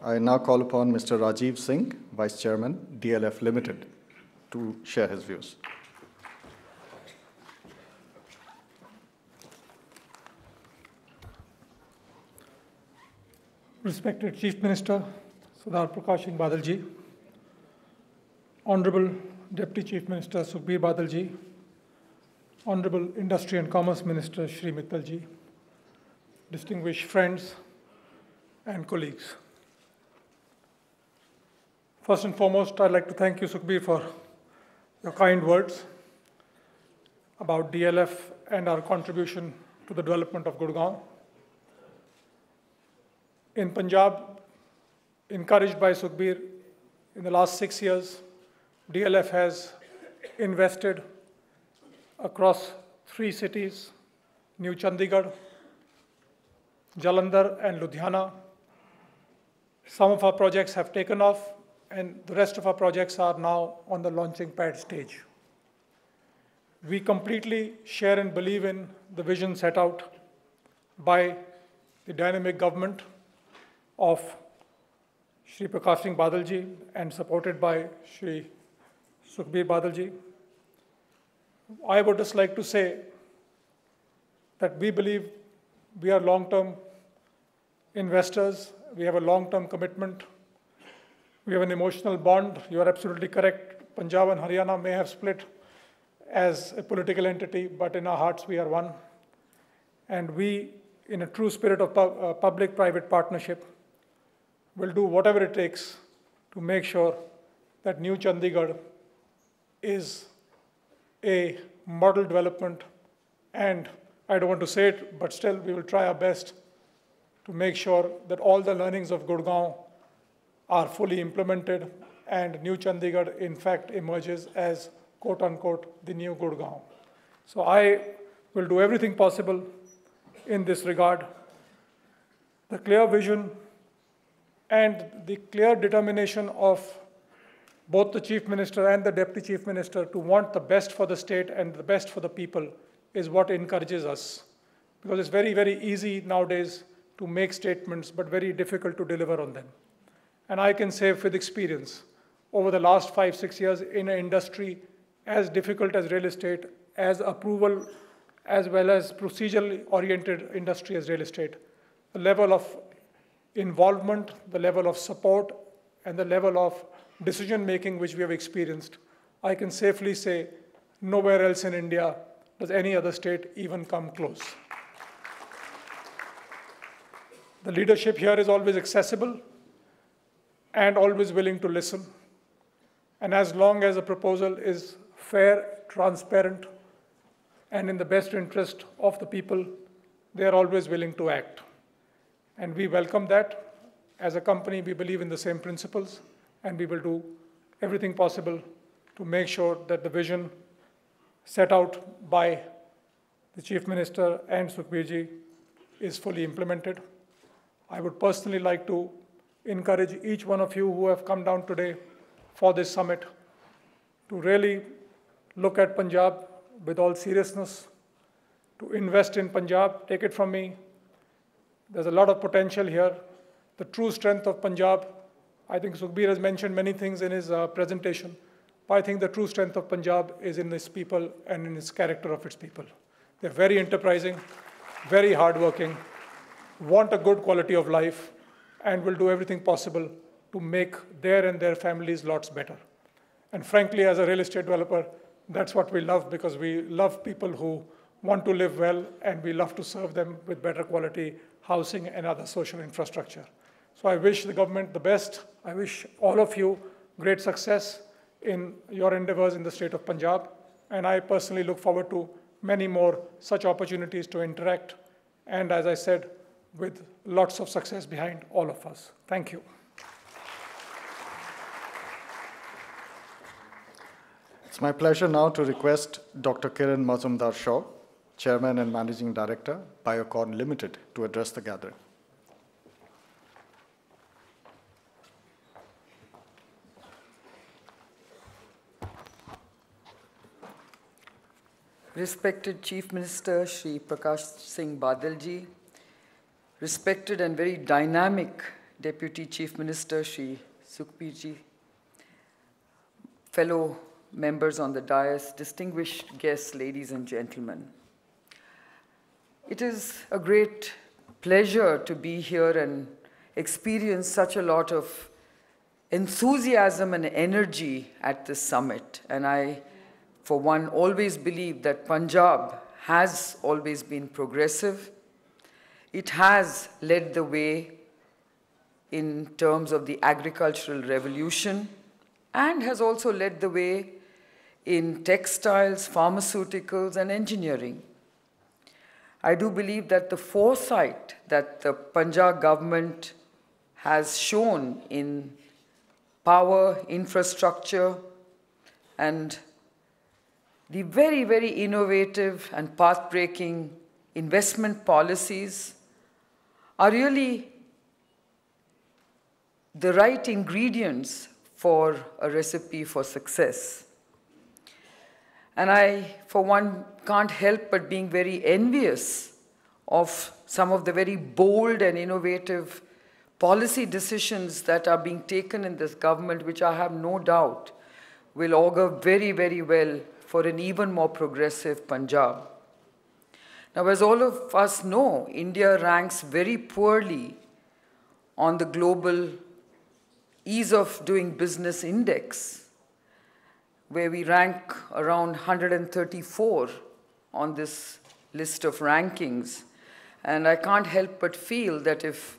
I now call upon Mr. Rajiv Singh, Vice Chairman, DLF Limited, to share his views. Respected Chief Minister, Sardar Prakash Singh Badal ji, Honorable Deputy Chief Minister Sukhbir Badal ji, Honorable Industry and Commerce Minister Shri Mittal ji, distinguished friends and colleagues. First and foremost, I'd like to thank you, Sukhbir, for your kind words about DLF and our contribution to the development of Gurgaon. In Punjab, encouraged by Sukhbir, in the last 6 years, DLF has invested across 3 cities, New Chandigarh, Jalandhar and Ludhiana. Some of our projects have taken off, and the rest of our projects are now on the launching pad stage. We completely share and believe in the vision set out by the dynamic government of Shri Prakash Singh Badal ji and supported by Shri Sukhbir Badal ji. I would just like to say that we believe we are long-term investors. We have a long-term commitment. We have an emotional bond. You are absolutely correct. Punjab and Haryana may have split as a political entity, but in our hearts we are one. And we, in a true spirit of public-private partnership, will do whatever it takes to make sure that New Chandigarh is a model development. And I don't want to say it, but still we will try our best to make sure that all the learnings of Gurgaon are fully implemented and New Chandigarh, in fact, emerges as, quote unquote, the new Gurgaon. So I will do everything possible in this regard. The clear vision and the clear determination of both the Chief Minister and the Deputy Chief Minister to want the best for the state and the best for the people is what encourages us. Because it's very, very easy nowadays to make statements, but very difficult to deliver on them. And I can say with experience, over the last 5-6 years in an industry as difficult as real estate, as approval, as well as procedurally oriented industry as real estate, the level of involvement, the level of support, and the level of decision-making which we have experienced, I can safely say nowhere else in India does any other state even come close. The leadership here is always accessible and always willing to listen. And as long as a proposal is fair, transparent, and in the best interest of the people, they are always willing to act. And we welcome that. As a company, we believe in the same principles, and we will do everything possible to make sure that the vision set out by the Chief Minister and Sukhbir ji is fully implemented. I would personally like to encourage each one of you who have come down today for this summit to really look at Punjab with all seriousness, to invest in Punjab. Take it from me. There's a lot of potential here. The true strength of Punjab, I think Sukhbir has mentioned many things in his presentation, but I think the true strength of Punjab is in its people and in its character of its people. They're very enterprising, very hardworking, want a good quality of life, and will do everything possible to make their and their families lots better. And frankly, as a real estate developer, that's what we love, because we love people who want to live well, and we love to serve them with better quality housing and other social infrastructure. So I wish the government the best. I wish all of you great success in your endeavors in the state of Punjab. And I personally look forward to many more such opportunities to interact. And as I said, with lots of success behind all of us. Thank you. It's my pleasure now to request Dr. Kiran Mazumdar-Shaw, Chairman and Managing Director, Biocon Limited, to address the gathering. Respected Chief Minister Shri Prakash Singh Badal ji, respected and very dynamic Deputy Chief Minister Shri Sukhbir ji, fellow members on the dais, distinguished guests, ladies and gentlemen. It is a great pleasure to be here and experience such a lot of enthusiasm and energy at this summit. And I, for one, always believe that Punjab has always been progressive. It has led the way in terms of the agricultural revolution and has also led the way in textiles, pharmaceuticals, and engineering. I do believe that the foresight that the Punjab government has shown in power, infrastructure, and the very, very innovative and path-breaking investment policies are really the right ingredients for a recipe for success. And I, for one, can't help but being very envious of some of the very bold and innovative policy decisions that are being taken in this government, which I have no doubt will augur very, very well for an even more progressive Punjab. Now, as all of us know, India ranks very poorly on the global ease of doing business index, where we rank around 134 on this list of rankings. And I can't help but feel that if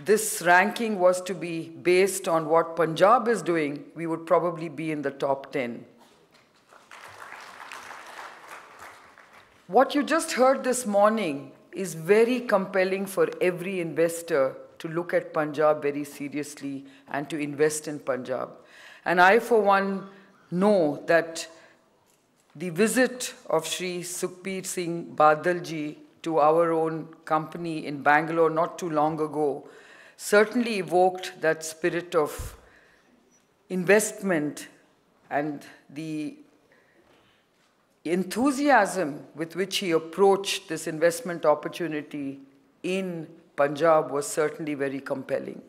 this ranking was to be based on what Punjab is doing, we would probably be in the top 10. What you just heard this morning is very compelling for every investor to look at Punjab very seriously and to invest in Punjab. And I, for one, know that the visit of Shri Sukhbir Singh Badal ji to our own company in Bangalore not too long ago certainly evoked that spirit of investment, and the enthusiasm with which he approached this investment opportunity in Punjab was certainly very compelling.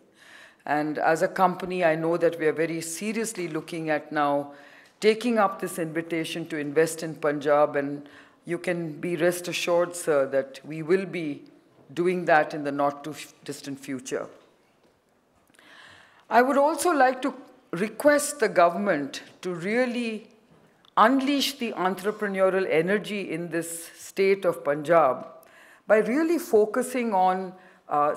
And as a company, I know that we are very seriously looking at now taking up this invitation to invest in Punjab, and you can be rest assured, sir, that we will be doing that in the not too distant future. I would also like to request the government to really unleash the entrepreneurial energy in this state of Punjab by really focusing on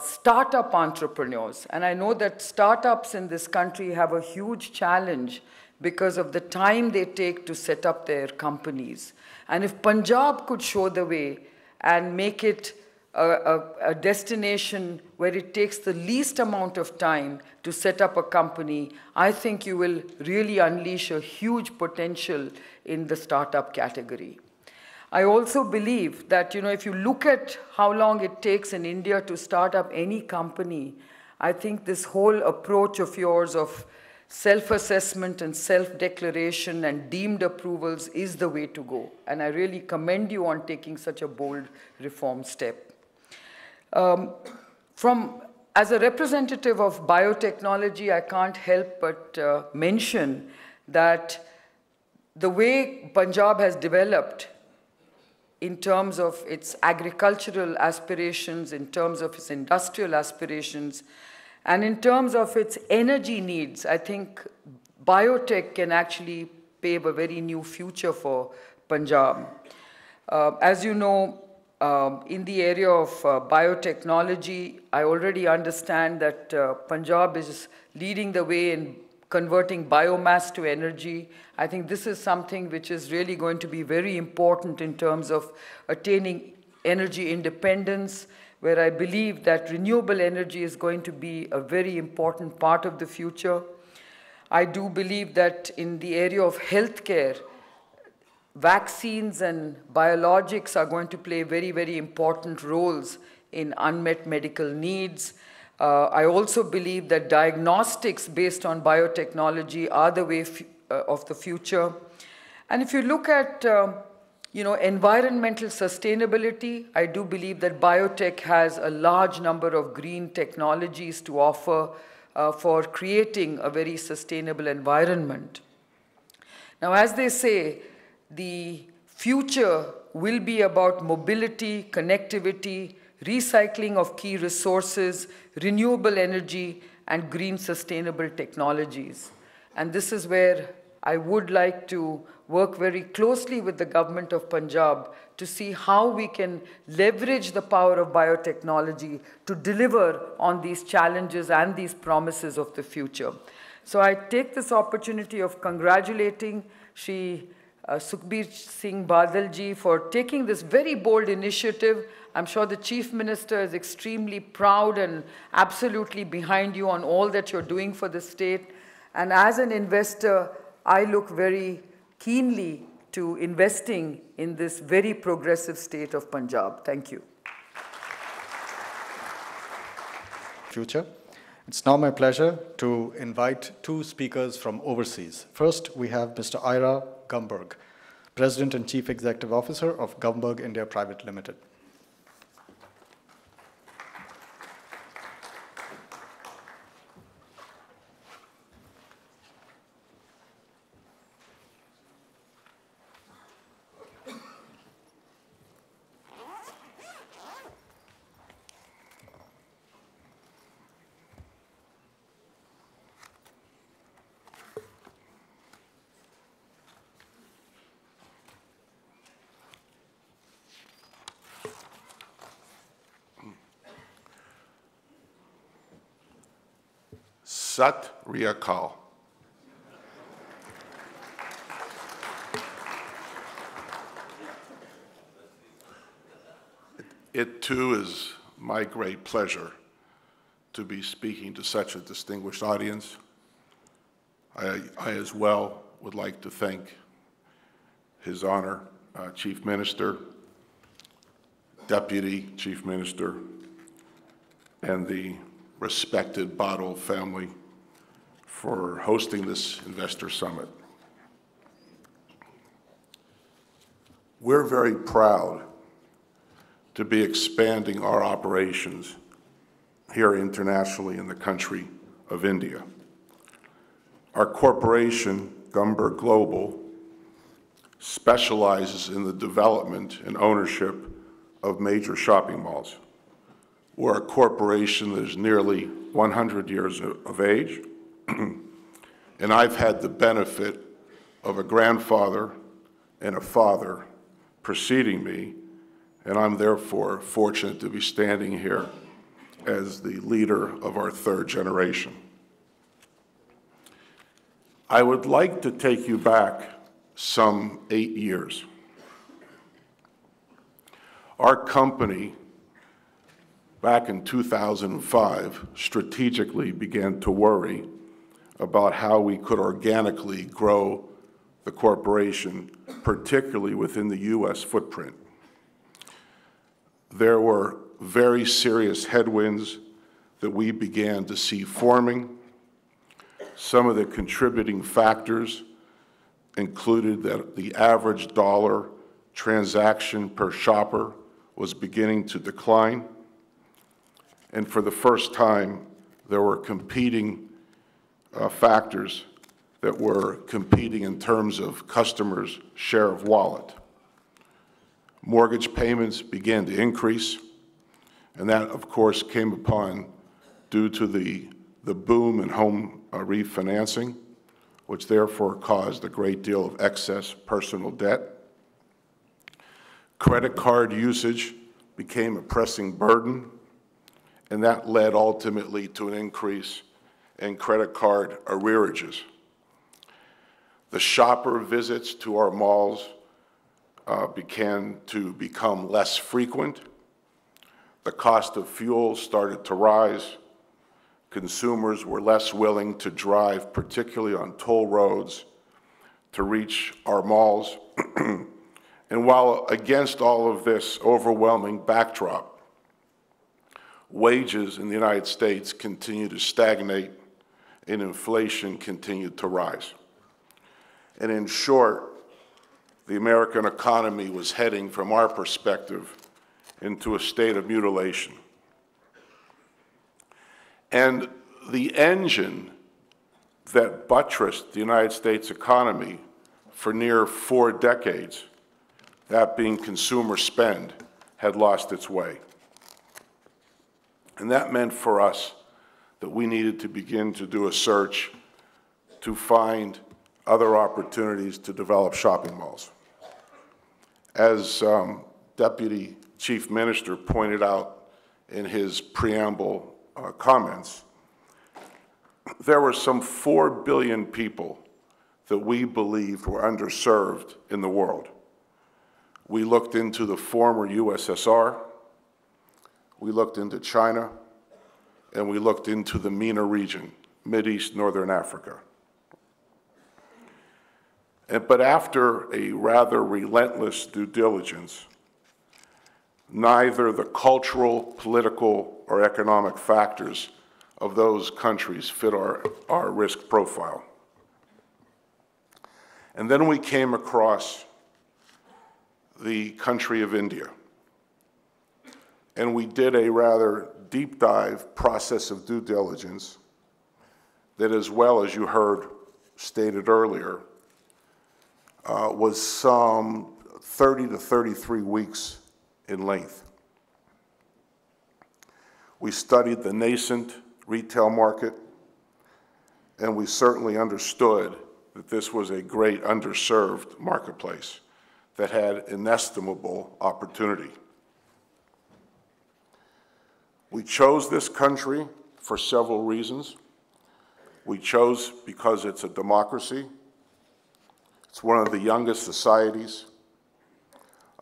startup entrepreneurs. And I know that startups in this country have a huge challenge because of the time they take to set up their companies. And if Punjab could show the way and make it a destination where it takes the least amount of time to set up a company, I think you will really unleash a huge potential in the startup category. I also believe that, if you look at how long it takes in India to start up any company, I think this whole approach of yours of self-assessment and self-declaration and deemed approvals is the way to go. And I really commend you on taking such a bold reform step. As a representative of biotechnology, I can't help but mention that the way Punjab has developed in terms of its agricultural aspirations, in terms of its industrial aspirations, and in terms of its energy needs, I think biotech can actually pave a very new future for Punjab. As you know, in the area of biotechnology, I already understand that Punjab is leading the way in converting biomass to energy. I think this is something which is really going to be very important in terms of attaining energy independence, where I believe that renewable energy is going to be a very important part of the future. I do believe that in the area of healthcare, vaccines and biologics are going to play very, very important roles in unmet medical needs. I also believe that diagnostics based on biotechnology are the way of the future. And if you look at environmental sustainability, I do believe that biotech has a large number of green technologies to offer for creating a very sustainable environment. Now, as they say, the future will be about mobility, connectivity, recycling of key resources, renewable energy, and green sustainable technologies. And this is where I would like to work very closely with the government of Punjab to see how we can leverage the power of biotechnology to deliver on these challenges and these promises of the future. So I take this opportunity of congratulating Shri Sukhbir Singh Badal ji for taking this very bold initiative. I'm sure the Chief Minister is extremely proud and absolutely behind you on all that you're doing for the state. And as an investor, I look very keenly to investing in this very progressive state of Punjab. Thank you. Future. It's now my pleasure to invite two speakers from overseas. First, we have Mr. Ira Gumberg, President and Chief Executive Officer of Gumberg India Private Limited. Sat Ri Akal. It too is my great pleasure to be speaking to such a distinguished audience. I as well would like to thank His Honor, Chief Minister, Deputy Chief Minister, and the respected Badal family for hosting this investor summit. We're very proud to be expanding our operations here internationally in the country of India. Our corporation, Gumberg Global, specializes in the development and ownership of major shopping malls. We're a corporation that is nearly 100 years of age, and I've had the benefit of a grandfather and a father preceding me, and I'm therefore fortunate to be standing here as the leader of our third generation. I would like to take you back some 8 years. Our company, back in 2005, strategically began to worry about how we could organically grow the corporation, particularly within the U.S. footprint. There were very serious headwinds that we began to see forming. Some of the contributing factors included that the average dollar transaction per shopper was beginning to decline. And for the first time, there were competing factors that were competing in terms of customers' share of wallet. Mortgage payments began to increase, and that, of course, came upon due to the boom in home refinancing, which therefore caused a great deal of excess personal debt. Credit card usage became a pressing burden, and that led ultimately to an increase in credit card arrearages. The shopper visits to our malls began to become less frequent. The cost of fuel started to rise. Consumers were less willing to drive, particularly on toll roads, to reach our malls. And while against all of this overwhelming backdrop, wages in the United States continued to stagnate and inflation continued to rise. And in short, the American economy was heading, from our perspective, into a state of mutilation. And the engine that buttressed the United States economy for near 4 decades, that being consumer spend, had lost its way. And that meant for us that we needed to begin to do a search to find other opportunities to develop shopping malls. As Deputy Chief Minister pointed out in his preamble comments, there were some 4 billion people that we believed were underserved in the world. We looked into the former USSR, we looked into China, and we looked into the MENA region, Mideast, Northern Africa. But after a rather relentless due diligence, neither the cultural, political, or economic factors of those countries fit our risk profile. And then we came across the country of India. And we did a rather deep dive process of due diligence that, as well as you heard stated earlier, was some 30 to 33 weeks in length. We studied the nascent retail market, and we certainly understood that this was a great underserved marketplace that had inestimable opportunity. We chose this country for several reasons. We chose because it's a democracy. It's one of the youngest societies,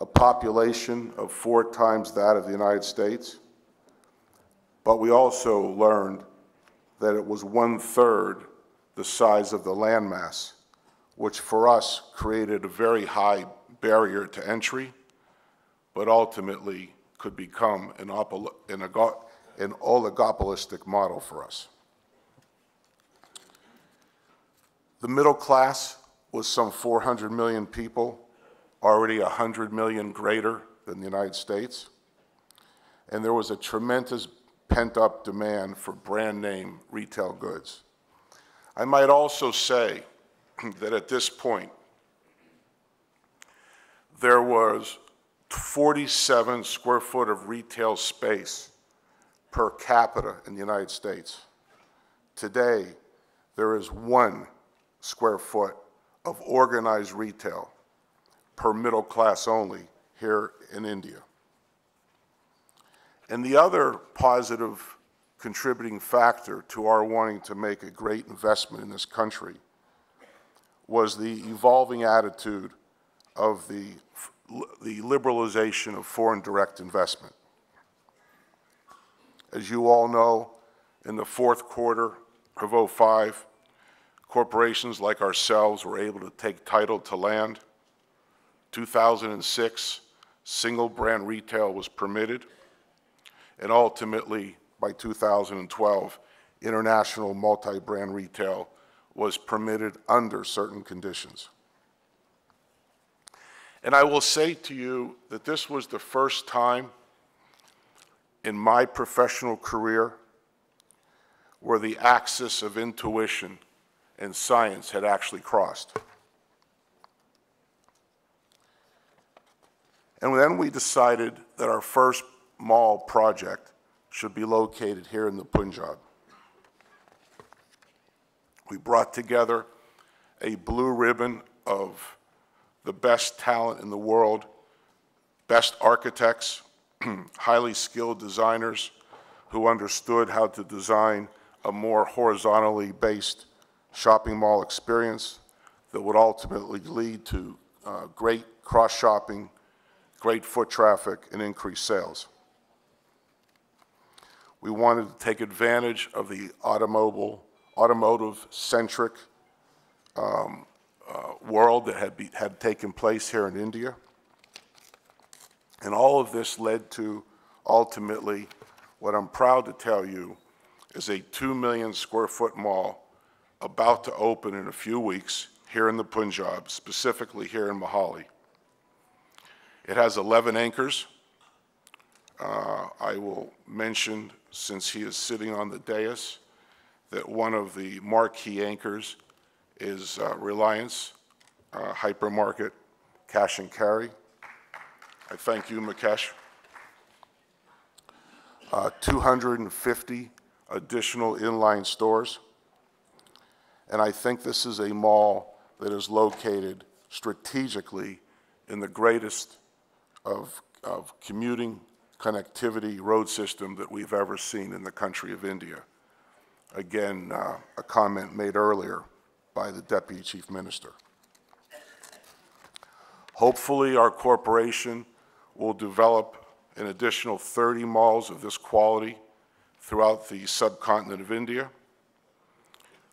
a population of 4 times that of the United States. But we also learned that it was 1/3 the size of the landmass, which for us created a very high barrier to entry, but ultimately could become an oligopolistic model for us. The middle class was some 400 million people, already 100 million greater than the United States. And there was a tremendous pent-up demand for brand name retail goods. I might also say that at this point, there was 47 square foot of retail space per capita in the United States. Today, there is 1 square foot of organized retail per middle class only here in India. And the other positive contributing factor to our wanting to make a great investment in this country was the evolving attitude of the liberalization of foreign direct investment. As you all know, in the 4th quarter of '05, corporations like ourselves were able to take title to land. 2006, single brand retail was permitted. And ultimately, by 2012, international multi-brand retail was permitted under certain conditions. And I will say to you that this was the first time in my professional career where the axis of intuition and science had actually crossed. And then we decided that our first mall project should be located here in the Punjab. We brought together a blue ribbon of the best talent in the world, best architects, highly skilled designers who understood how to design a more horizontally based shopping mall experience that would ultimately lead to great cross-shopping, great foot traffic, and increased sales. We wanted to take advantage of the automotive-centric world that had taken place here in India. And all of this led to, ultimately, what I'm proud to tell you is a 2 million square foot mall about to open in a few weeks here in the Punjab, specifically here in Mohali. It has 11 anchors. I will mention, since he is sitting on the dais, that one of the marquee anchors is Reliance Hypermarket Cash and Carry. I thank you, Mukesh. 250 additional inline stores. And I think this is a mall that is located strategically in the greatest of commuting connectivity road system that we've ever seen in the country of India. Again, a comment made earlier by the Deputy Chief Minister. Hopefully, our corporation will develop an additional 30 malls of this quality throughout the subcontinent of India.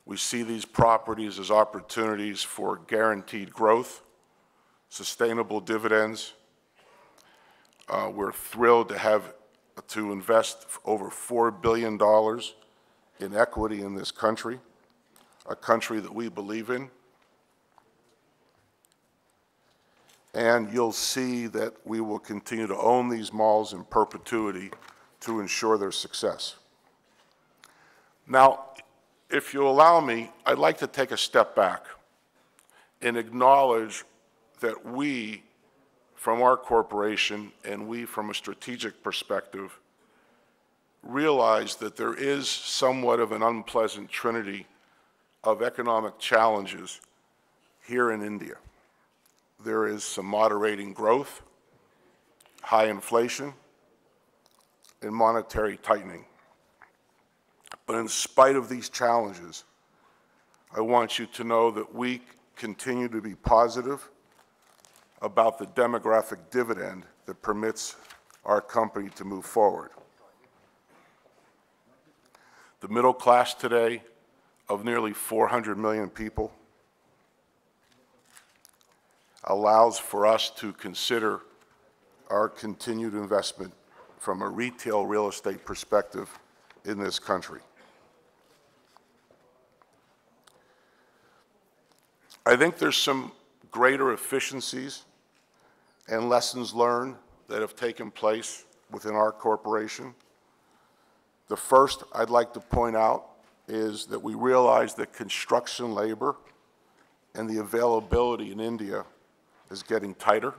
We see these properties as opportunities for guaranteed growth, sustainable dividends. We're thrilled to invest over $4 billion in equity in this country, a country that we believe in. And you'll see that we will continue to own these malls in perpetuity to ensure their success. Now, if you allow me, I'd like to take a step back and acknowledge that we, from our corporation, and we from a strategic perspective, realize that there is somewhat of an unpleasant trinity of economic challenges here in India. There is some moderating growth, high inflation, and monetary tightening. But in spite of these challenges, I want you to know that we continue to be positive about the demographic dividend that permits our company to move forward. The middle class today of nearly 400 million people allows for us to consider our continued investment from a retail real estate perspective in this country. I think there's some greater efficiencies and lessons learned that have taken place within our corporation. The first I'd like to point out is that we realize that construction labor and the availability in India is getting tighter.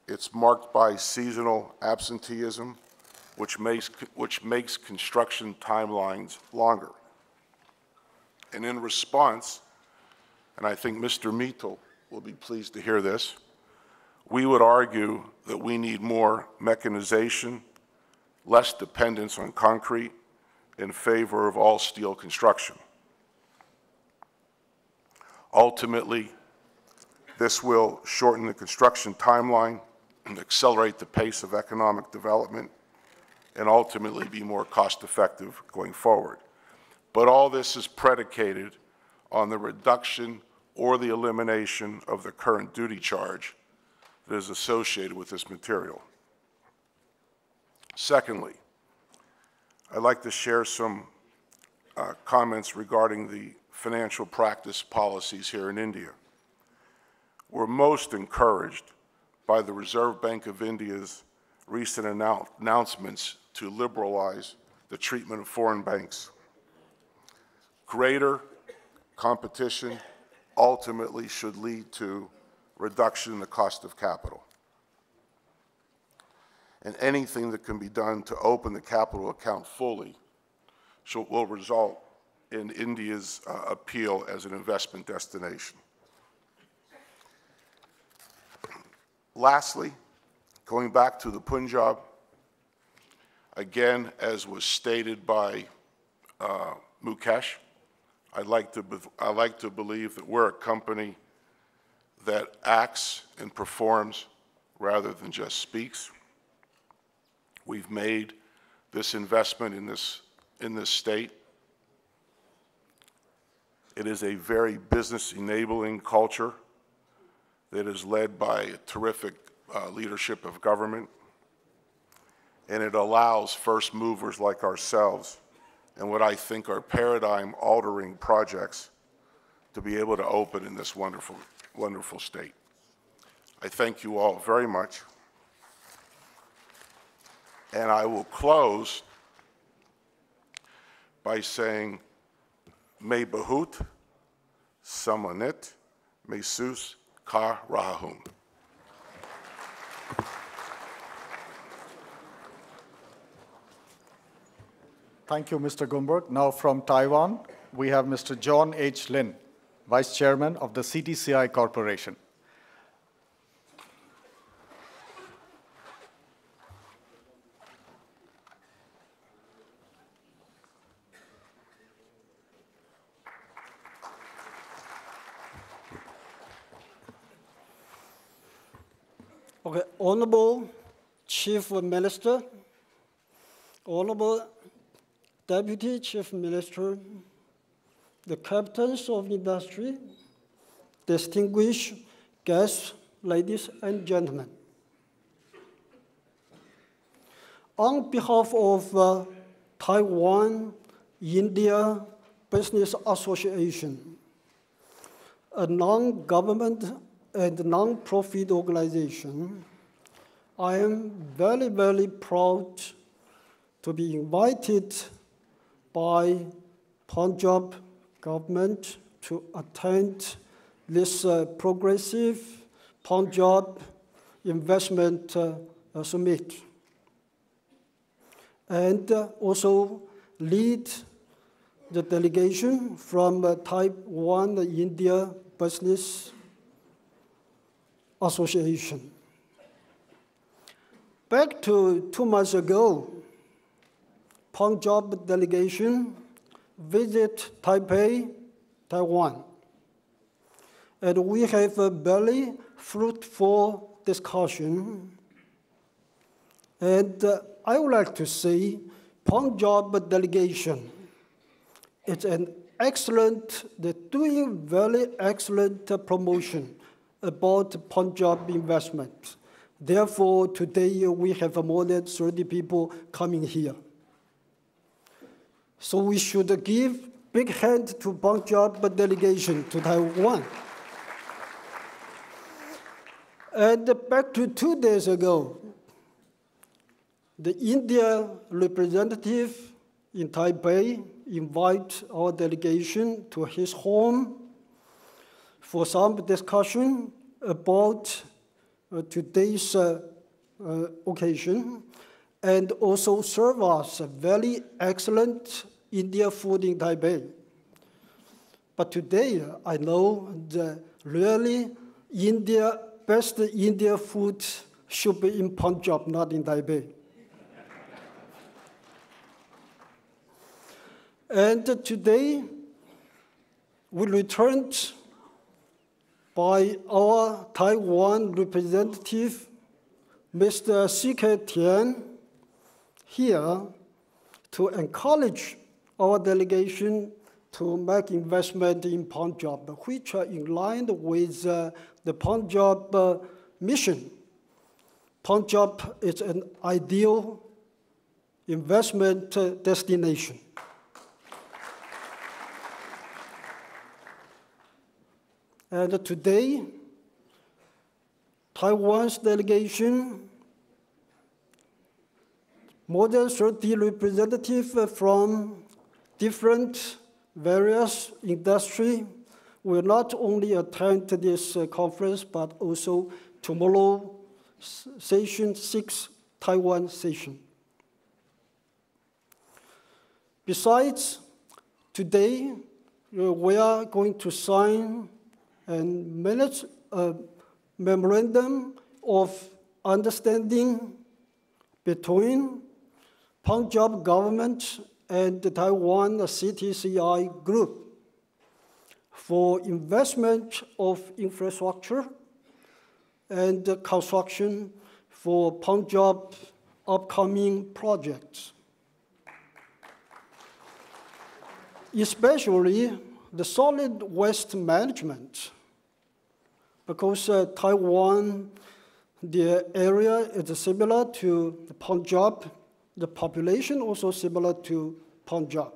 It's marked by seasonal absenteeism, which makes construction timelines longer. And in response, and I think Mr. Mittal will be pleased to hear this, we would argue that we need more mechanization, less dependence on concrete, in favor of all steel construction. Ultimately, this will shorten the construction timeline and accelerate the pace of economic development and ultimately be more cost-effective going forward. But all this is predicated on the reduction or the elimination of the current duty charge that is associated with this material. Secondly, I'd like to share some comments regarding the financial practice policies here in India. We're most encouraged by the Reserve Bank of India's recent announcements to liberalize the treatment of foreign banks. Greater competition ultimately should lead to reduction in the cost of capital. And anything that can be done to open the capital account fully will result in India's appeal as an investment destination. Lastly, going back to the Punjab, again, as was stated by Mukesh, I like to believe that we're a company that acts and performs rather than just speaks. We've made this investment in this state. It is a very business-enabling culture that is led by a terrific leadership of government, and it allows first movers like ourselves and what I think are paradigm-altering projects to be able to open in this wonderful, wonderful state. I thank you all very much. And I will close by saying, May Bahut, Samanit, Mesus, Ka Rahum. Thank you, Mr. Gumberg. Now from Taiwan, we have Mr. John H. Lin, Vice Chairman of the CTCI Corporation. Okay, Honorable Chief Minister, Honorable Deputy Chief Minister, the captains of industry, distinguished guests, ladies and gentlemen. On behalf of Taiwan India Business Association, a non-government and non-profit organization, I am very, very proud to be invited by Punjab government to attend this progressive Punjab investment summit, and also lead the delegation from Taiwan India Business Association. Back to 2 months ago, Punjab delegation visit Taipei, Taiwan, and we have a very fruitful discussion. And I would like to say Punjab delegation is an excellent, they're doing very excellent promotion about Punjab investment. Therefore, today we have more than 30 people coming here. So we should give big hand to Punjab delegation to Taiwan. And back to 2 days ago, the India representative in Taipei invited our delegation to his home for some discussion about today's occasion, and also serve us a very excellent India food in Taipei. But today, I know that really best India food should be in Punjab, not in Taipei. And today, we returned by our Taiwan representative, Mr. C.K. Tian, here to encourage our delegation to make investment in Punjab, which are in line with the Punjab mission. Punjab is an ideal investment destination. And today, Taiwan's delegation, more than 30 representatives from different various industry will not only attend this conference, but also tomorrow session 6, Taiwan session. Besides, today we are going to sign a memorandum of understanding between Punjab government and the Taiwan CTCI group for investment of infrastructure and construction for Punjab upcoming projects. Especially the solid waste management, because Taiwan, the area is similar to Punjab, the population also similar to Punjab.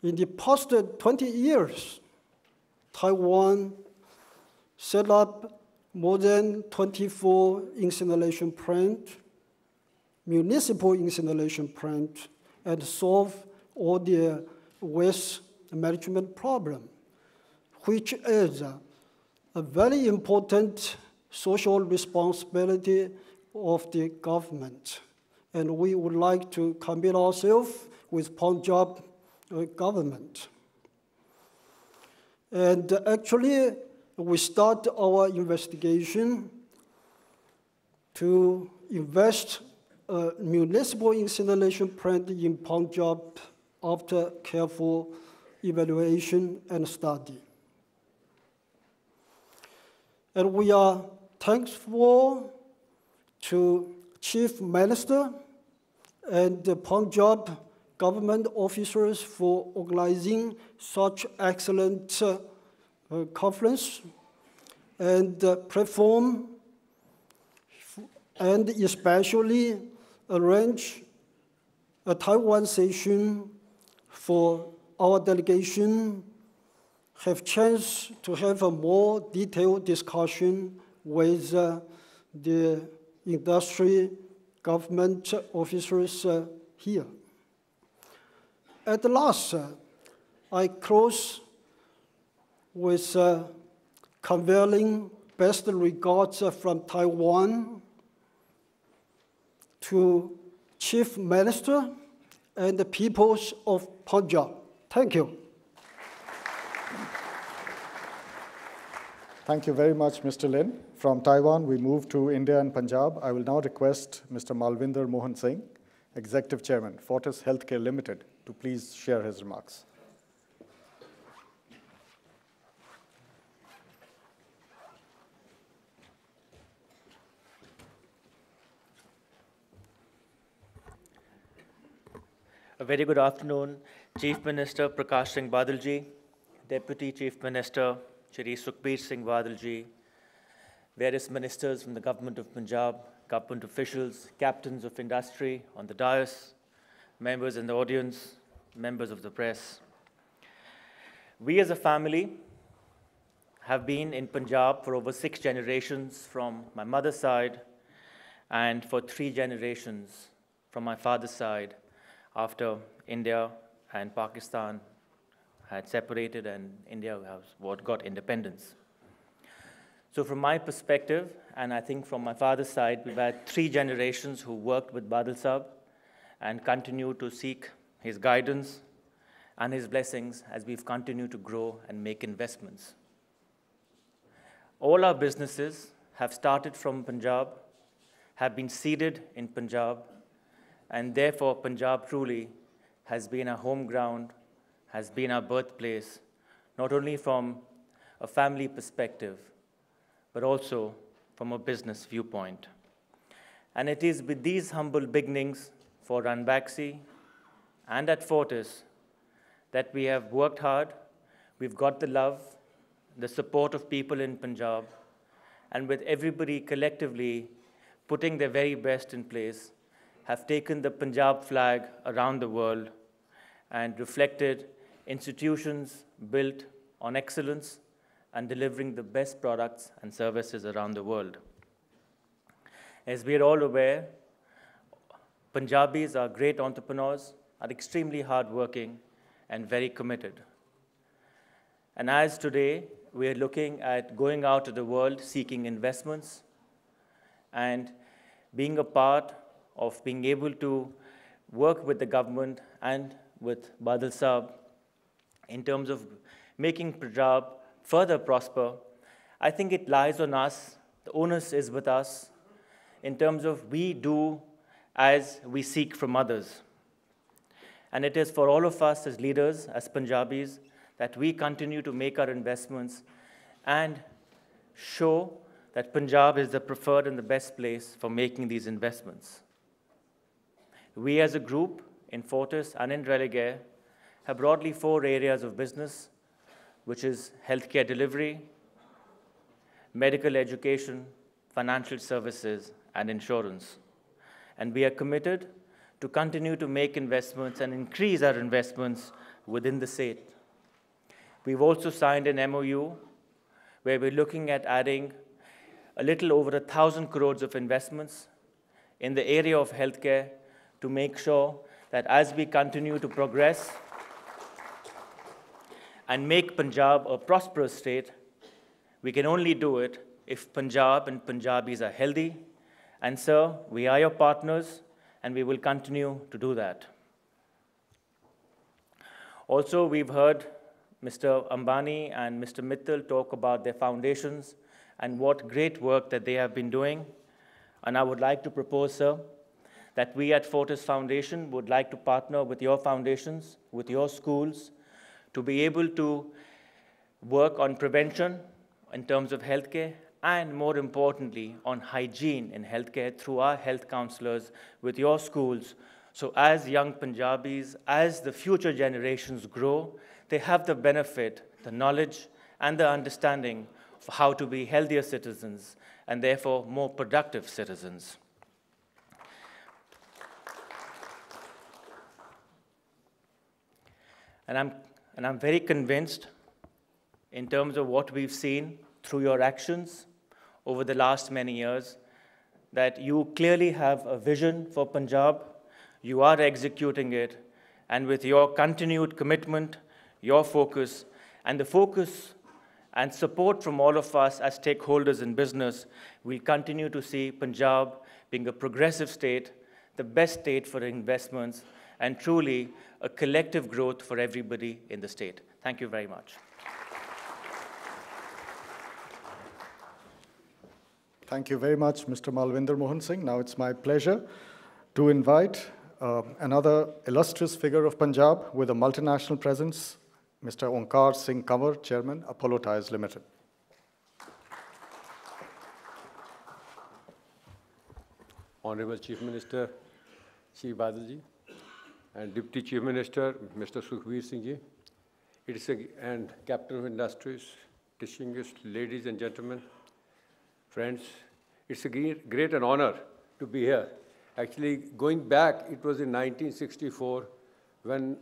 In the past 20 years, Taiwan set up more than 24 incineration plants, municipal incineration plants, and solve all their waste management problem, which is a very important social responsibility of the government. And we would like to commit ourselves with Punjab government. And actually, we start our investigation to invest a municipal incineration plant in Punjab after careful evaluation and study. And we are thankful to Chief Minister and the Punjab government officers for organizing such excellent conference and platform, and especially arrange a Taiwan session for our delegation have chance to have a more detailed discussion with the industry government officers here. At last, I close with conveying best regards from Taiwan to Chief Minister and the peoples of Punjab. Thank you. Thank you very much, Mr. Lin. From Taiwan, we move to India and Punjab. I will now request Mr. Malvinder Mohan Singh, Executive Chairman, Fortis Healthcare Limited, to please share his remarks. A very good afternoon, Chief Minister Prakash Singh Badal ji, Deputy Chief Minister Shri Sukhbir Singh Badal ji, various ministers from the Government of Punjab, government officials, captains of industry on the dais, members in the audience, members of the press. We as a family have been in Punjab for over 6 generations from my mother's side and for 3 generations from my father's side after India and Pakistan had separated and India got independence. So from my perspective, and I think from my father's side, we've had 3 generations who worked with Badal Sahab and continue to seek his guidance and his blessings as we've continued to grow and make investments. All our businesses have started from Punjab, have been seeded in Punjab, and therefore Punjab truly has been our home ground, has been our birthplace, not only from a family perspective, but also from a business viewpoint. And it is with these humble beginnings for Ranbaxy and at Fortis that we have worked hard. We've got the love, the support of people in Punjab, and with everybody collectively putting their very best in place, have taken the Punjab flag around the world and reflected institutions built on excellence and delivering the best products and services around the world. As we are all aware, Punjabis are great entrepreneurs, are extremely hardworking and very committed. And as today, we are looking at going out to the world seeking investments and being a part of being able to work with the government and with Badal Sahab in terms of making Punjab further prosper, I think it lies on us, the onus is with us, in terms of we do as we seek from others. And it is for all of us as leaders, as Punjabis, that we continue to make our investments and show that Punjab is the preferred and the best place for making these investments. We as a group in Fortis and in Religare have broadly 4 areas of business, which is healthcare delivery, medical education, financial services, and insurance. And we are committed to continue to make investments and increase our investments within the state. We've also signed an MOU where we're looking at adding a little over 1,000 crores of investments in the area of healthcare to make sure that as we continue to progress and make Punjab a prosperous state, we can only do it if Punjab and Punjabis are healthy. And sir, we are your partners, and we will continue to do that. Also, we've heard Mr. Ambani and Mr. Mittal talk about their foundations and what great work that they have been doing. And I would like to propose, sir, that we at Fortis Foundation would like to partner with your foundations, with your schools, to be able to work on prevention in terms of healthcare, and more importantly, on hygiene in healthcare through our health counselors with your schools. So as young Punjabis, as the future generations grow, they have the benefit, the knowledge, and the understanding of how to be healthier citizens, and therefore more productive citizens. And I'm very convinced, in terms of what we've seen through your actions over the last many years, that you clearly have a vision for Punjab, you are executing it, and with your continued commitment, your focus, and the focus and support from all of us as stakeholders in business, we'll continue to see Punjab being a progressive state, the best state for investments, and truly a collective growth for everybody in the state. Thank you very much. Thank you very much, Mr. Malvinder Mohan Singh. Now it's my pleasure to invite another illustrious figure of Punjab with a multinational presence, Mr. Onkar Singh Kanwar, Chairman, Apollo Tyres Limited. Honorable Chief Minister, Shri Badal ji, and Deputy Chief Minister, Mr. Sukhbir Singh ji, and Captain of Industries, distinguished ladies and gentlemen, friends, it's a great and honor to be here. Actually, going back, it was in 1964 when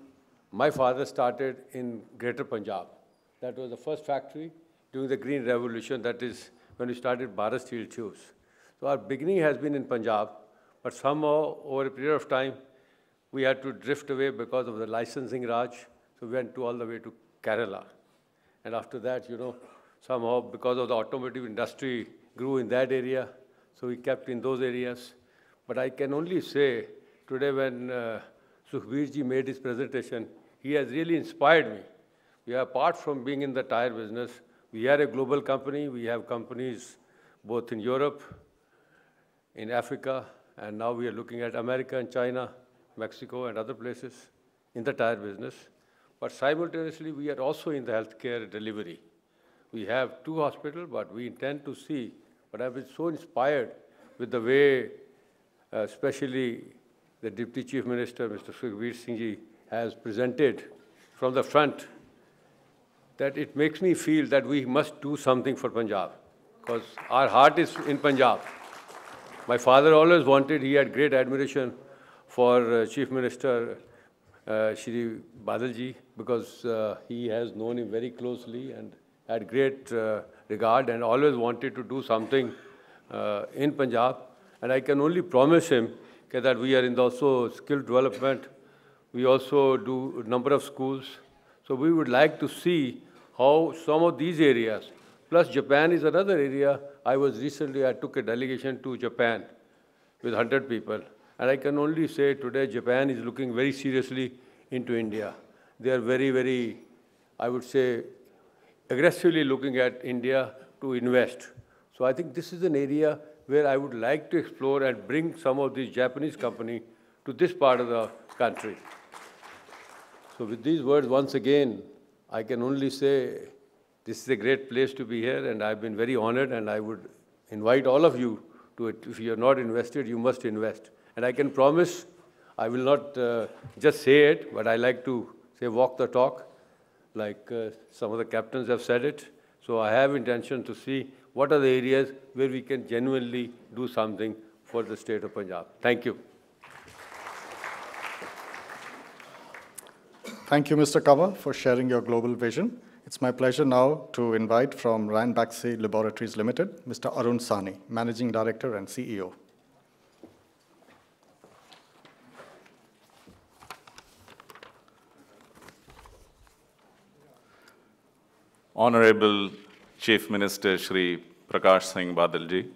my father started in Greater Punjab. That was the first factory during the Green Revolution. That is when we started Bharat Steel Tubes. So our beginning has been in Punjab, but somehow over a period of time, we had to drift away because of the licensing Raj. So we went all the way to Kerala. And after that, somehow because of the automotive industry grew in that area, so we kept in those areas. But I can only say, today when Sukhbir ji made his presentation, he has really inspired me. We are, apart from being in the tire business, we are a global company. We have companies both in Europe, in Africa, and now we are looking at America and China, Mexico, and other places in the tire business. But simultaneously, we are also in the healthcare delivery. We have 2 hospitals, but we intend to see. But I've been so inspired with the way, especially the Deputy Chief Minister, Mr. Sukhbir Singh ji, has presented from the front, that it makes me feel that we must do something for Punjab, because our heart is in Punjab. My father always wanted, he had great admiration for Chief Minister Shri Badal ji, because he has known him very closely and had great regard and always wanted to do something in Punjab. And I can only promise him that we are in also skill development. We also do a number of schools. So we would like to see how some of these areas, plus Japan is another area. I took a delegation to Japan with 100 people. And I can only say today Japan is looking very seriously into India. They are very, very, I would say, aggressively looking at India to invest. So I think this is an area where I would like to explore and bring some of these Japanese companies to this part of the country. So with these words, once again, I can only say this is a great place to be here, and I've been very honored, and I would invite all of you to it. If you are not invested, you must invest. And I can promise, I will not just say it, but I like to say walk the talk, like some of the captains have said it. So I have intention to see what are the areas where we can genuinely do something for the state of Punjab. Thank you. Thank you, Mr. Kanwar, for sharing your global vision. It's my pleasure now to invite from Ranbaxy Laboratories Limited, Mr. Arun Sani, Managing Director and CEO. Honorable Chief Minister Shri Prakash Singh Badal ji,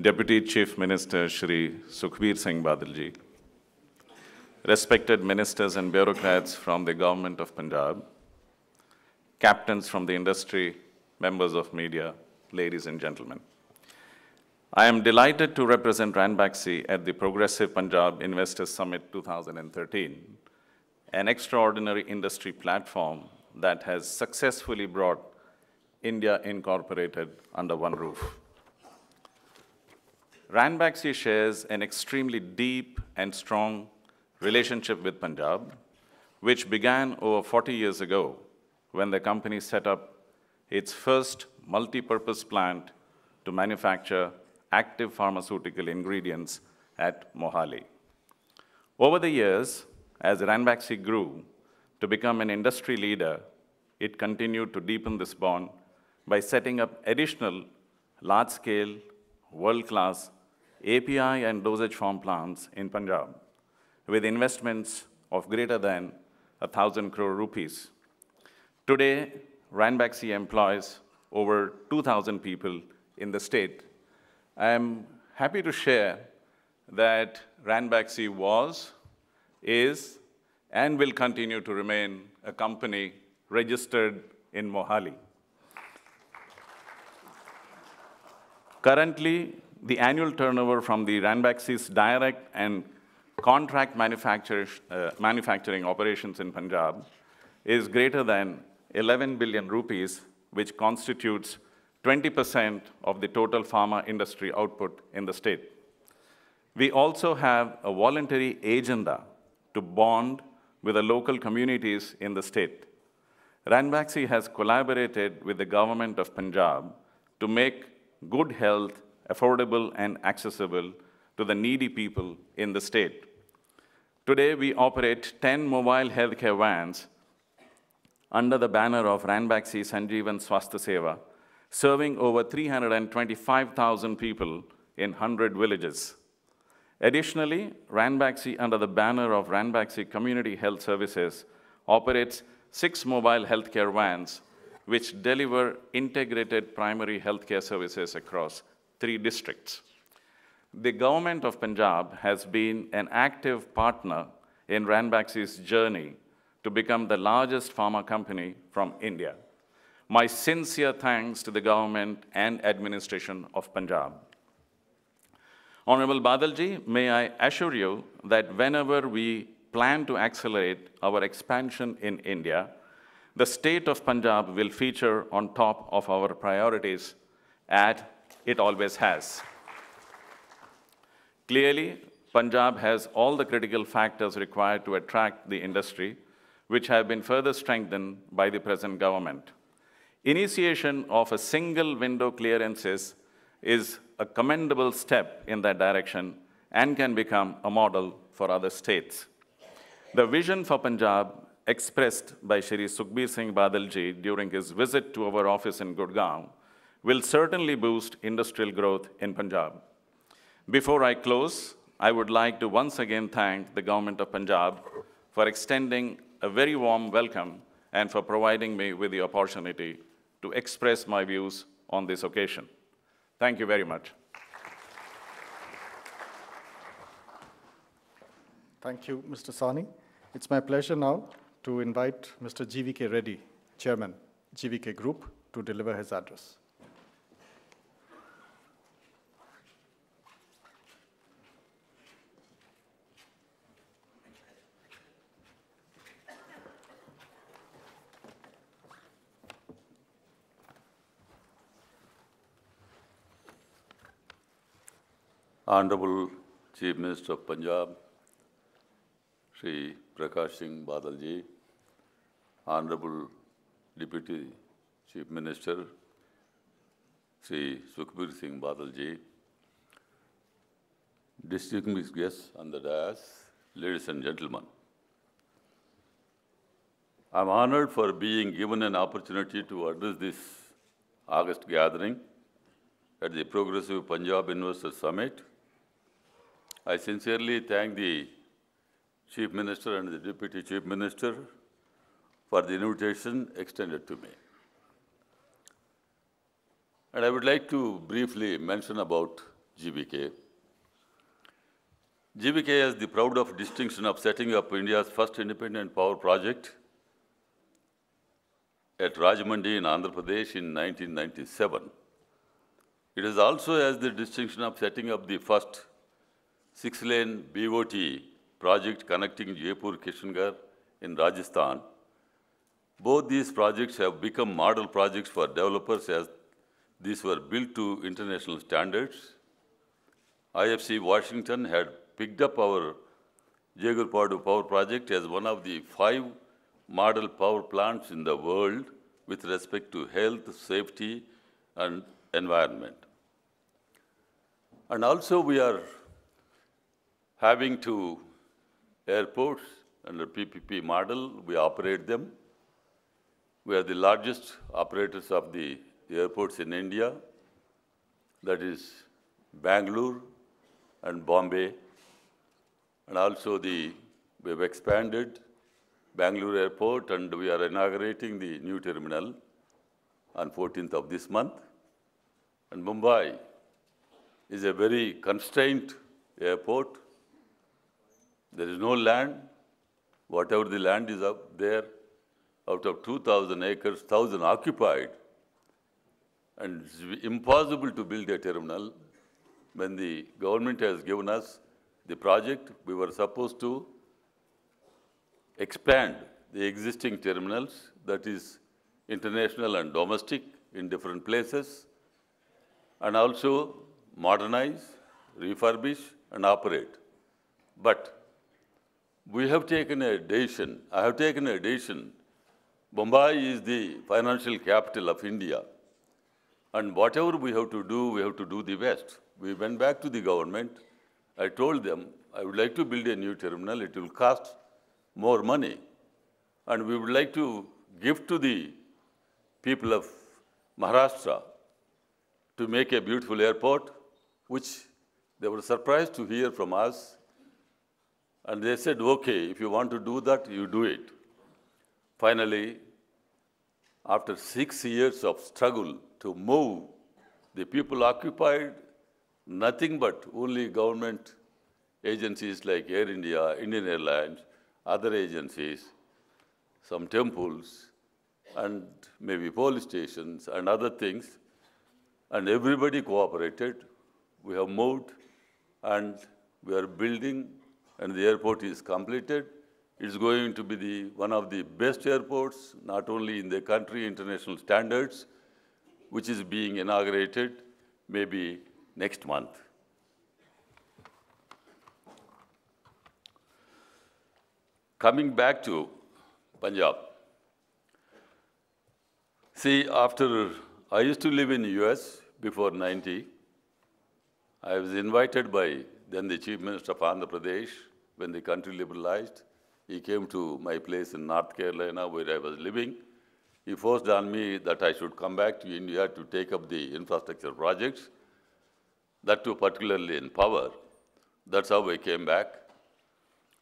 Deputy Chief Minister Shri Sukhbir Singh Badal ji, respected ministers and bureaucrats from the Government of Punjab, captains from the industry, members of media, ladies and gentlemen. I am delighted to represent Ranbaxy at the Progressive Punjab Investors Summit 2013, an extraordinary industry platform that has successfully brought India Incorporated under one roof. Ranbaxy shares an extremely deep and strong relationship with Punjab, which began over 40 years ago when the company set up its first multi-purpose plant to manufacture active pharmaceutical ingredients at Mohali. Over the years, as Ranbaxy grew to become an industry leader, it continued to deepen this bond by setting up additional large-scale, world-class API and dosage form plants in Punjab, with investments of greater than 1,000 crore rupees. Today, Ranbaxy employs over 2,000 people in the state. I am happy to share that Ranbaxy was, is, and will continue to remain a company registered in Mohali. Currently, the annual turnover from the Ranbaxy's direct and contract manufacturing operations in Punjab is greater than 11 billion rupees, which constitutes 20% of the total pharma industry output in the state. We also have a voluntary agenda to bond with the local communities in the state. Ranbaxy has collaborated with the government of Punjab to make good health affordable and accessible to the needy people in the state. Today, we operate 10 mobile healthcare vans under the banner of Ranbaxy Sanjeevan Swasthya Seva, serving over 325,000 people in 100 villages. Additionally, Ranbaxy, under the banner of Ranbaxy Community Health Services, operates 6 mobile healthcare vans which deliver integrated primary healthcare services across 3 districts. The government of Punjab has been an active partner in Ranbaxy's journey to become the largest pharma company from India. My sincere thanks to the government and administration of Punjab. Honorable Badalji, may I assure you that whenever we plan to accelerate our expansion in India, the state of Punjab will feature on top of our priorities, as it always has. Clearly, Punjab has all the critical factors required to attract the industry, which have been further strengthened by the present government. Initiation of a single window clearances is a commendable step in that direction and can become a model for other states. The vision for Punjab expressed by Shri Sukhbir Singh Badal ji during his visit to our office in Gurgaon will certainly boost industrial growth in Punjab. Before I close, I would like to once again thank the Government of Punjab for extending a very warm welcome and for providing me with the opportunity to express my views on this occasion. Thank you very much. Thank you, Mr. Sani. It's my pleasure now to invite Mr. GVK Reddy, Chairman, GVK Group, to deliver his address. Honorable Chief Minister of Punjab, Shri Prakash Singh Badal ji, Honorable Deputy Chief Minister, Shri Sukhbir Singh Badal ji, distinguished guests on the dais, ladies and gentlemen. I'm honored for being given an opportunity to address this August gathering at the Progressive Punjab Investors Summit. I sincerely thank the Chief Minister and the Deputy Chief Minister for the invitation extended to me. And I would like to briefly mention about GBK. GBK has the proud of distinction of setting up India's first independent power project at Rajahmundry in Andhra Pradesh in 1997. It is also has the distinction of setting up the first 6-lane BOT project connecting Jaipur-Kishangarh in Rajasthan. Both these projects have become model projects for developers as these were built to international standards. IFC Washington had picked up our Jagurpadu power project as one of the 5 model power plants in the world with respect to health, safety, and environment. And also we are having 2 airports under PPP model. We operate them. We are the largest operators of the airports in India, that is Bangalore and Bombay. And also we have expanded Bangalore Airport and we are inaugurating the new terminal on 14th of this month. And Mumbai is a very constrained airport. There is no land. Whatever the land is up there, out of 2,000 acres, 1,000 occupied. And it's impossible to build a terminal. When the government has given us the project, we were supposed to expand the existing terminals, that is international and domestic in different places, and also modernize, refurbish, and operate. But we have taken a decision, I have taken a decision. Mumbai is the financial capital of India. And whatever we have to do the best. We went back to the government. I told them, I would like to build a new terminal. It will cost more money. And we would like to give to the people of Maharashtra to make a beautiful airport, which they were surprised to hear from us. And they said, okay, if you want to do that, you do it. Finally, after 6 years of struggle to move the people occupied, nothing but only government agencies like Air India, Indian Airlines, other agencies, some temples, and maybe police stations and other things, and everybody cooperated. We have moved, and we are building, and the airport is completed. It's going to be one of the best airports, not only in the country, international standards, which is being inaugurated maybe next month. Coming back to Punjab. See, I used to live in the US before 90. I was invited by then the Chief Minister of Andhra Pradesh when the country liberalized. He came to my place in North Carolina where I was living. He forced on me that I should come back to India to take up the infrastructure projects, that too particularly in power. That's how I came back.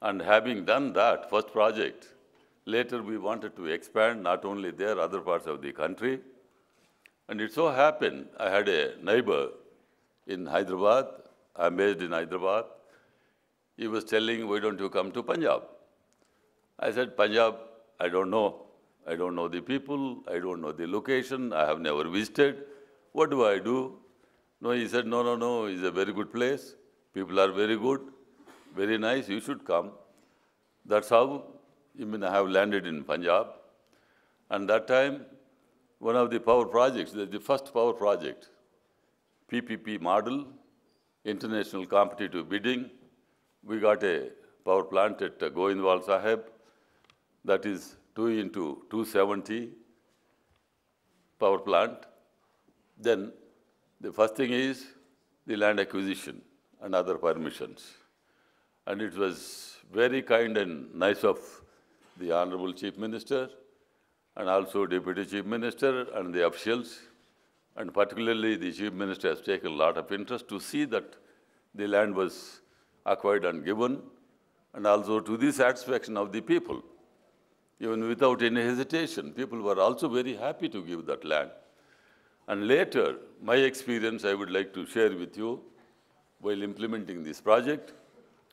And having done that first project, later we wanted to expand not only there, other parts of the country. And it so happened, I had a neighbor in Hyderabad. I'm based in Hyderabad. He was telling, why don't you come to Punjab? I said, Punjab, I don't know. I don't know the people. I don't know the location. I have never visited. What do I do? No, he said, no, it's a very good place. People are very good, very nice. You should come. That's how I have landed in Punjab. And that time, one of the power projects, the first power project, PPP model, international competitive bidding. We got a power plant at Goindwal Sahib, that is 2 into 270 power plant. Then the first thing is the land acquisition and other permissions. And it was very kind and nice of the Honorable Chief Minister and also Deputy Chief Minister and the officials, and particularly the Chief Minister has taken a lot of interest to see that the land was acquired and given, and also to the satisfaction of the people. Even without any hesitation, people were also very happy to give that land. And later, my experience I would like to share with you while implementing this project.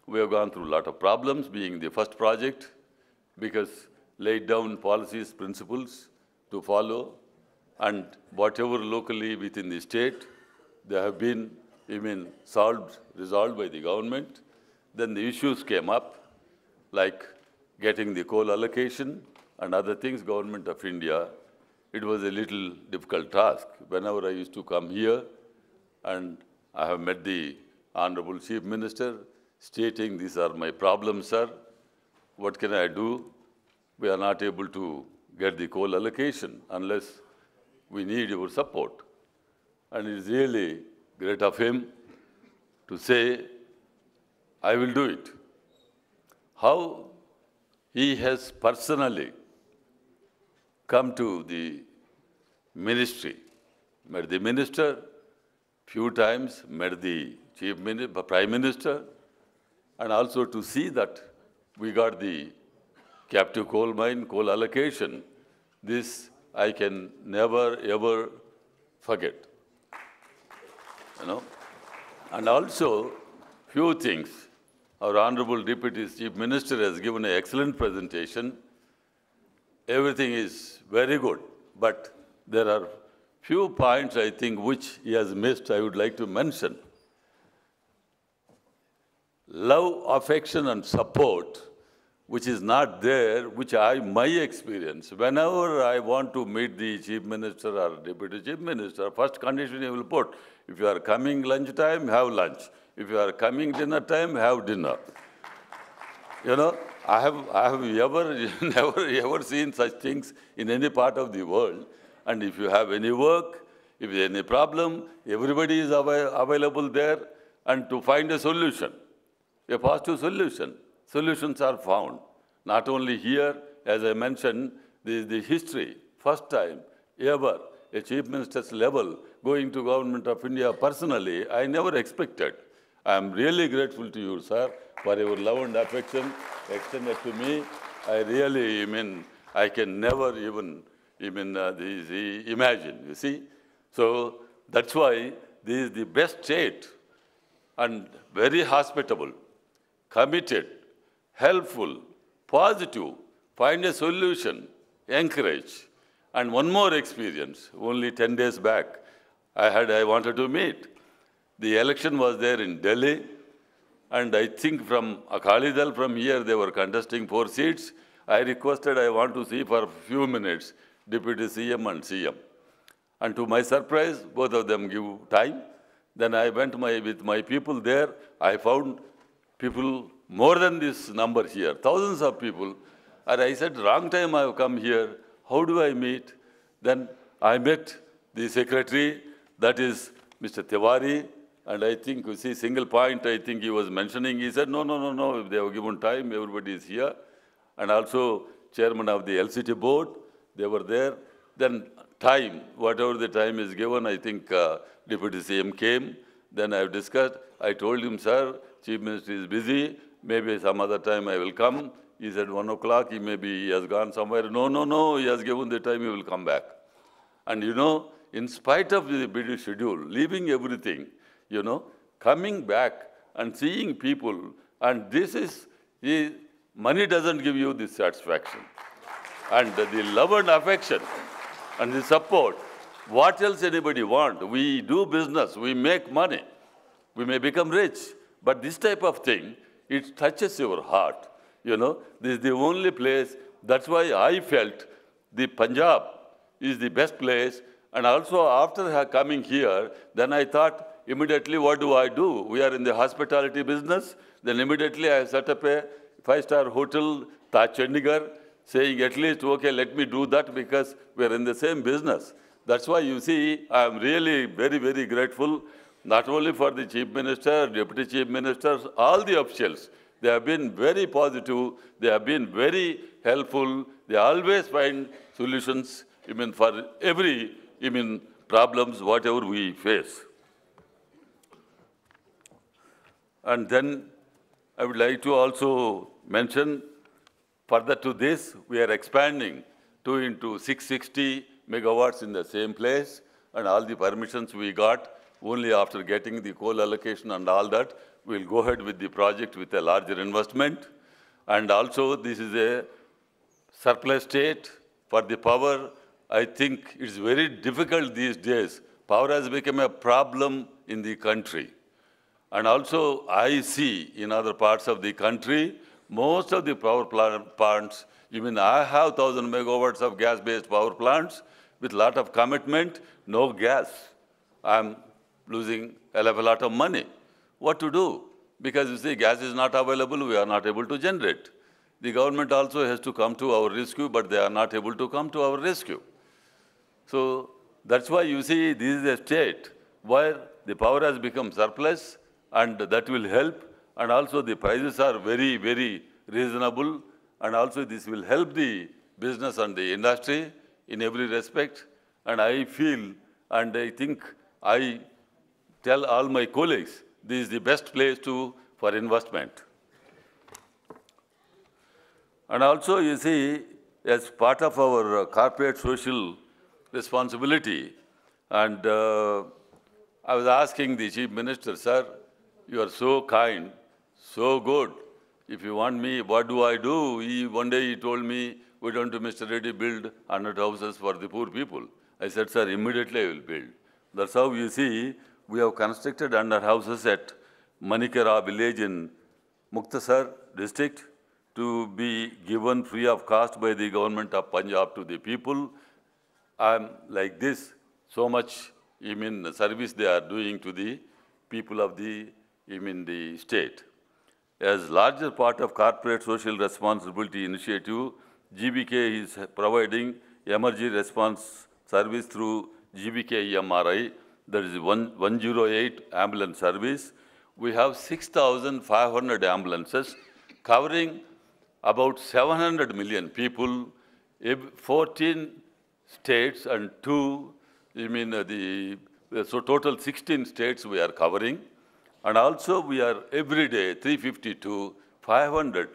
We have gone through a lot of problems, being the first project, because laid down policies, principles to follow, and whatever locally within the state, they have been even resolved by the government. Then the issues came up, like getting the coal allocation and other things, Government of India. It was a little difficult task. Whenever I used to come here, and I have met the Honorable Chief Minister, stating, these are my problems, sir. What can I do? We are not able to get the coal allocation unless we need your support. And it is really great of him to say, I will do it. How he has personally come to the ministry, met the minister few times, met the Prime Minister, and also to see that we got the captive coal mine, coal allocation. This I can never, ever forget. You know? And also, few things. Our Honorable Deputy Chief Minister has given an excellent presentation. Everything is very good, but there are few points, I think, which he has missed, I would like to mention. Love, affection, and support, which is not there, which my experience, whenever I want to meet the Chief Minister or Deputy Chief Minister, first condition he will put, if you are coming lunchtime, have lunch. If you are coming dinner time, have dinner. You know, I have never ever seen such things in any part of the world. And if you have any work, if there is any problem, everybody is available there, and to find a solution, a positive solution. Solutions are found. Not only here, as I mentioned, the history, first time ever, a Chief Minister's level going to Government of India personally, I never expected. I am really grateful to you, sir, for your love and affection extended to me. I really, I can never even imagine, you see. So that's why this is the best state, and very hospitable, committed, helpful, positive, find a solution, encourage. And one more experience, only 10 days back, I wanted to meet. The election was there in Delhi, and I think from Akali Dal, from here, they were contesting 4 seats. I requested, I want to see for a few minutes, Deputy CM and CM. And to my surprise, both of them give time. Then I went with my people there. I found people more than this number here, thousands of people. And I said, wrong time I have come here. How do I meet? Then I met the secretary, that is Mr. Tiwari. And I think, you see, single point, I think he was mentioning, he said, no, if they have given time, everybody is here. And also, chairman of the LCT board, they were there. Then time, whatever the time is given, I think Deputy CM came. Then I have discussed. I told him, sir, Chief Minister is busy. Maybe some other time I will come. He said 1 o'clock, he has gone somewhere. No, he has given the time, he will come back. And you know, in spite of the busy schedule, leaving everything, you know, coming back and seeing people, and this is, money doesn't give you this satisfaction. And the love and affection and the support, what else anybody want? We do business, we make money, we may become rich, but this type of thing, it touches your heart. You know, this is the only place, that's why I felt the Punjab is the best place. And also after coming here, then I thought, immediately what do? We are in the hospitality business. Then immediately I set up a 5-star hotel, Taj Chandigarh, saying at least, okay, let me do that because we are in the same business. That's why you see, I am really very, very grateful, not only for the Chief Minister, Deputy Chief Ministers, all the officials. They have been very positive. They have been very helpful. They always find solutions, for every, problems, whatever we face. And then I would like to also mention, further to this, we are expanding 2 into 660 megawatts in the same place, and all the permissions we got, only after getting the coal allocation and all that, we'll go ahead with the project with a larger investment. And also, this is a surplus state for the power. I think it's very difficult these days. Power has become a problem in the country. And also, I see in other parts of the country, most of the power plants, I have 1,000 megawatts of gas-based power plants with a lot of commitment, no gas. I'm losing a lot of money. What to do? Because you see, gas is not available, we are not able to generate. The government also has to come to our rescue, but they are not able to come to our rescue. So that's why you see this is a state where the power has become surplus, and that will help. And also the prices are very, very reasonable. And also this will help the business and the industry in every respect. And I feel, and I think I tell all my colleagues, this is the best place for investment. And also, you see, as part of our corporate social responsibility, and I was asking the Chief Minister, sir, you are so kind, so good. If you want me, what do I do? One day he told me, why don't you, Mr. Reddy, build 100 houses for the poor people? I said, sir, immediately I will build. That's how you see, we have constructed 100 houses at Manikara village in Muktasar district to be given free of cost by the government of Punjab to the people. I'm like this, so much, the service they are doing to the people of the state. As larger part of corporate social responsibility initiative, GBK is providing emergency response service through GBK EMRI, that is 108 ambulance service. We have 6,500 ambulances covering about 700 million people, 14 states and 2, so total 16 states we are covering. And also we are every day 350 to 500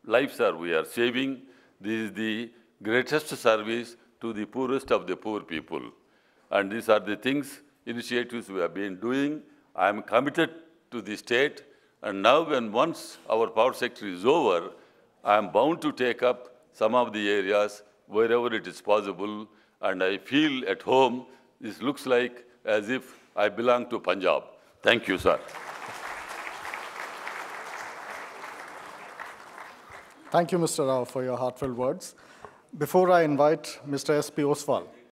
lives we are saving. This is the greatest service to the poorest of the poor people. And these are the things, initiatives we have been doing. I am committed to the state. And now once our power sector is over, I am bound to take up some of the areas wherever it is possible. And I feel at home. This looks like as if I belong to Punjab. Thank you, sir. Thank you, Mr. Rao, for your heartfelt words. Before I invite Mr. S.P. Oswal,